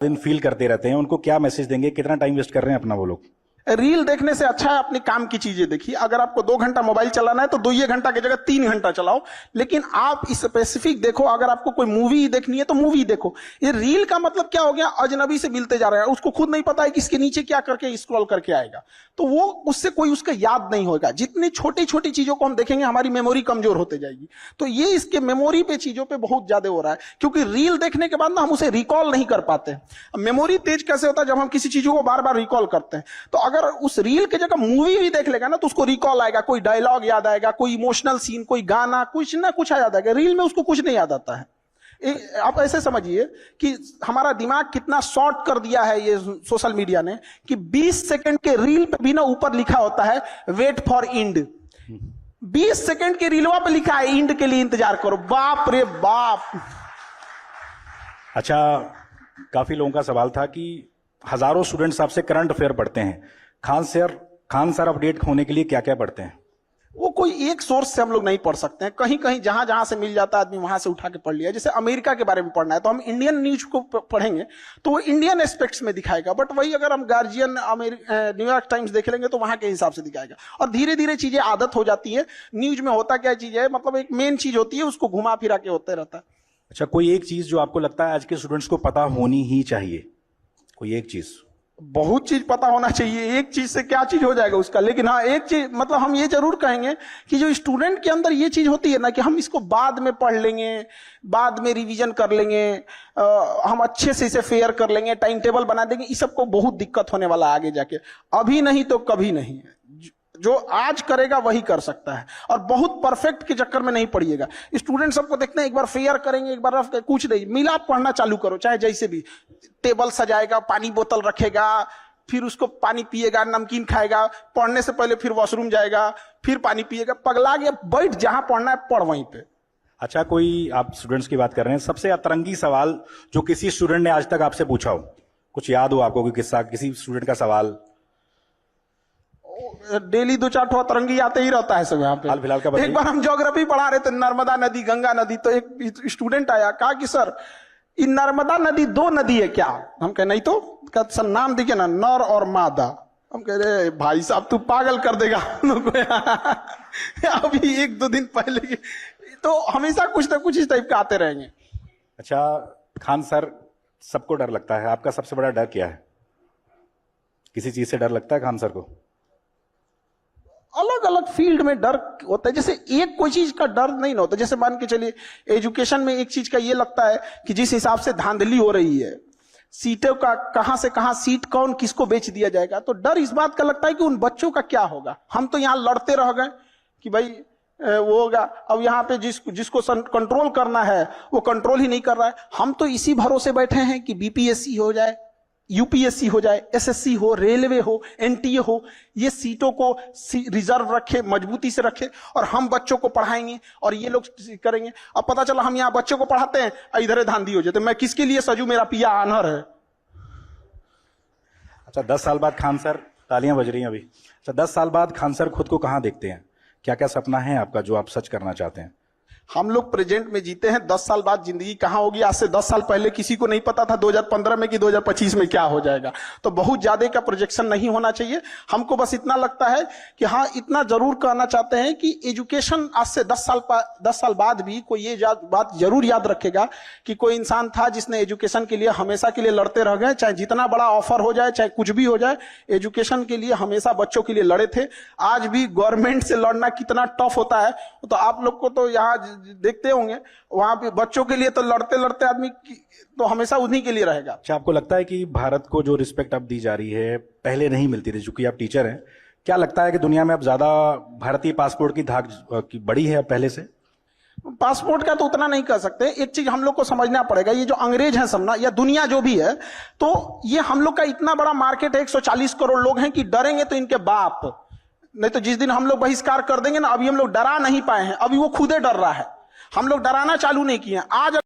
दिन फील करते रहते हैं, उनको क्या मैसेज देंगे, कितना टाइम वेस्ट कर रहे हैं अपना वो लोग? रील देखने से अच्छा है अपने काम की चीजें देखिए। अगर आपको 2 घंटा मोबाइल चलाना है तो 2 घंटा की जगह 3 घंटा चलाओ, लेकिन आप स्पेसिफिक देखो। अगर आपको कोई मूवी देखनी है तो मूवी देखो। ये रील का मतलब क्या हो गया, अजनबी से मिलते जा रहे हैं, उसको खुद नहीं पता है कि इसके नीचे क्या करके स्क्रॉल करके आएगा, तो वो उससे कोई उसका याद नहीं होगा। जितनी छोटी छोटी चीजों को हम देखेंगे हमारी मेमोरी कमजोर होते जाएगी। तो ये इसके मेमोरी पे चीजों पे बहुत ज्यादा हो रहा है, क्योंकि रील देखने के बाद ना हम उसे रिकॉल नहीं कर पाते। मेमोरी तेज कैसे होता है, जब हम किसी चीजों को बार बार रिकॉल करते हैं। तो अगर उस रील के जगह मूवी भी देख लेगा ना तो उसको रिकॉल आएगा, कोई डायलॉग याद आएगा, कोई इमोशनल सीन, कोई गाना, कुछ ना कुछ याद आएगा। रील में उसको कुछ नहीं याद आता है। आप ऐसे समझिए कि हमारा दिमाग कितना शॉर्ट कर दिया है ये सोशल मीडिया ने, कि 20 सेकंड के रील पे भी ना ऊपर लिखा होता है वेट फॉर इंड। 20 सेकंड के रीलवा पे लिखा है इंड के लिए इंतजार करो। बाप रे बाप। अच्छा, काफी लोगों का सवाल था कि हजारों स्टूडेंट्स आपसे करंट अफेयर पढ़ते हैं, खान सर अपडेट होने के लिए क्या क्या पढ़ते हैं? वो कोई एक सोर्स से हम लोग नहीं पढ़ सकते हैं, कहीं कहीं जहां जहां से मिल जाता है आदमी वहां से उठा के पढ़ लिया। जैसे अमेरिका के बारे में पढ़ना है तो हम इंडियन न्यूज को पढ़ेंगे तो वो इंडियन एस्पेक्ट्स में दिखाएगा, बट वही अगर हम गार्जियन न्यूयॉर्क टाइम्स देख लेंगे तो वहां के हिसाब से दिखाएगा। और धीरे धीरे चीजें आदत हो जाती है। न्यूज में होता क्या चीज है, मतलब एक मेन चीज होती है, उसको घुमा फिरा के होते रहता है। अच्छा, कोई एक चीज जो आपको लगता है आज के स्टूडेंट्स को पता होनी ही चाहिए? कोई एक चीज? बहुत चीज पता होना चाहिए, एक चीज से क्या चीज हो जाएगा उसका, लेकिन हाँ एक चीज मतलब हम ये जरूर कहेंगे कि जो स्टूडेंट के अंदर ये चीज होती है ना कि हम इसको बाद में पढ़ लेंगे, बाद में रिवीजन कर लेंगे, हम अच्छे से इसे फेयर कर लेंगे, टाइम टेबल बना देंगे, इस सबको बहुत दिक्कत होने वाला आगे जाके। अभी नहीं तो कभी नहीं है। जो आज करेगा वही कर सकता है, और बहुत परफेक्ट के चक्कर में नहीं पड़िएगा। स्टूडेंट सबको देखते हैं, एक बार फेयर करेंगे, एक बार कुछ नहीं मिला, पढ़ना चालू करो, चाहे जैसे भी। टेबल सजाएगा, पानी बोतल रखेगा, फिर उसको पानी पिएगा, नमकीन खाएगा, पढ़ने से पहले फिर वॉशरूम जाएगा, फिर पानी पिएगा, पगला गया। बैठ, जहां पढ़ना है पढ़ वहीं पे। अच्छा, कोई आप स्टूडेंट्स की बात कर रहे हैं, सबसे अतरंगी सवाल जो किसी स्टूडेंट ने आज तक आपसे पूछा हो, कुछ याद हो आपको? कोई किस्सा, किसी स्टूडेंट का सवाल? डेली 2-4 अतरंगी आते ही रहता है सब यहाँ पे। हाल फिलहाल का एक बार हम ज्योग्राफी पढ़ा रहे थे, नर्मदा नदी, गंगा नदी, तो एक स्टूडेंट आया, कहा कि सर ये नर्मदा नदी 2 नदी है क्या? हम कहे नहीं तो। कहते सर नाम देखिए ना, नर और मादा। हम कह रहे भाई साहब तू पागल कर देगा अभी 1-2 दिन पहले की। तो हमेशा कुछ ना कुछ इस टाइप का आते रहेंगे। अच्छा, खान सर सबको डर लगता है, आपका सबसे बड़ा डर क्या है? किसी चीज से डर लगता है खान सर को? अलग अलग फील्ड में डर होता है, जैसे एक कोई चीज का डर नहीं ना होता। जैसे मान के चलिए एजुकेशन में एक चीज का ये लगता है कि जिस हिसाब से धांधली हो रही है, सीटों का कहां से कहां सीट कौन किसको बेच दिया जाएगा, तो डर इस बात का लगता है कि उन बच्चों का क्या होगा। हम तो यहां लड़ते रह गए कि भाई वो होगा, अब यहाँ पे जिसको कंट्रोल करना है वो कंट्रोल ही नहीं कर रहा है। हम तो इसी भरोसे बैठे हैं कि बीपीएससी हो जाए, यूपीएससी हो जाए, एसएससी हो, रेलवे हो, एनटीए हो, ये सीटों को रिजर्व रखे, मजबूती से रखे, और हम बच्चों को पढ़ाएंगे और ये लोग करेंगे। अब पता चला हम यहाँ बच्चों को पढ़ाते हैं, इधर धांधी हो जाते, मैं किसके लिए सजू, मेरा पिया आनहर है। अच्छा, 10 साल बाद खान सर, तालियां बज रही हैं अभी। अच्छा, 10 साल बाद खान सर खुद को कहां देखते हैं? क्या क्या सपना है आपका जो आप सच करना चाहते हैं? हम लोग प्रेजेंट में जीते हैं, 10 साल बाद जिंदगी कहां होगी आज से 10 साल पहले किसी को नहीं पता था 2015 में कि 2025 में क्या हो जाएगा। तो बहुत ज्यादा का प्रोजेक्शन नहीं होना चाहिए। हमको बस इतना लगता है कि हाँ, इतना जरूर कहना चाहते हैं कि एजुकेशन आज से 10 साल बाद भी कोई ये बात जरूर याद रखेगा कि कोई इंसान था जिसने एजुकेशन के लिए हमेशा के लिए लड़ते रह गए। चाहे जितना बड़ा ऑफर हो जाए, चाहे कुछ भी हो जाए, एजुकेशन के लिए हमेशा बच्चों के लिए लड़े थे। आज भी गवर्नमेंट से लड़ना कितना टफ होता है, तो आप लोग को तो यहाँ देखते होंगे, वहां पे बच्चों के लिए तो लड़ते लड़ते आदमी तो हमेशा उन्हीं के लिए रहेगा। अच्छा, आपको लगता है कि भारत को जो रिस्पेक्ट अब दी जा रही है पहले नहीं मिलती थी? चूंकि आप टीचर हैं, क्या लगता है कि दुनिया में अब ज्यादा भारतीय पासपोर्ट की धाक बड़ी है अब पहले से? पासपोर्ट का तो उतना नहीं कह सकते। एक चीज हम लोग को समझना पड़ेगा, ये जो अंग्रेज है सब ना, या दुनिया जो भी है, तो ये हम लोग का इतना बड़ा मार्केट है, 140 करोड़ लोग हैं, कि डरेंगे तो इनके बाप। नहीं तो जिस दिन हम लोग बहिष्कार कर देंगे ना, अभी हम लोग डरा नहीं पाए हैं, अभी वो खुदे डर रहा है। हम लोग डराना चालू नहीं किए। आज